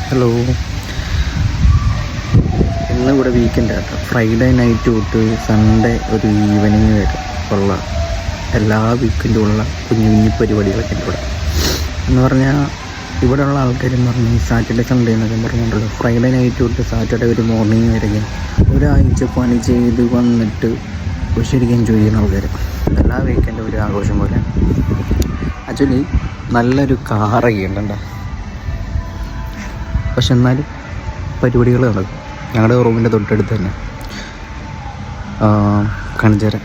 Hello, ഇന്നിവിടെ weekend ആട്ടോ. Friday night തൊട്ട് സൺഡേ ഒരു ഈവനിങ് വരെ ഉള്ള എല്ലാ വീക്കെൻഡും ഉള്ള കുഞ്ഞു കുഞ്ഞു പരിപാടികളൊക്കെ ഉണ്ട് ഇവിടെ. എന്ന് പറഞ്ഞാൽ ഇവിടെയുള്ള ആൾക്കാരെന്ന് പറഞ്ഞാൽ സാറ്റർഡേ സൺഡേ എന്നൊക്കെ പറഞ്ഞിട്ടുള്ളൂ. ഫ്രൈഡേ നൈറ്റ് തൊട്ട് സാറ്റർഡേ ഒരു മോർണിംഗ് വരെയും ഒരാഴ്ച പണി ചെയ്ത് വന്നിട്ട് ശരിക്കും എൻജോയ് ചെയ്യുന്ന ആൾക്കാർ. എല്ലാ വീക്കെൻഡും ഒരു ആഘോഷം പോലെ. ആക്ച്വലി നല്ലൊരു കാറൊക്കെ ഉണ്ടോ, പക്ഷെ എന്നാലും പരിപാടികൾ നടക്കും. ഞങ്ങളുടെ റൂമിൻ്റെ തൊട്ടടുത്ത് തന്നെ കണിച്ചേരൻ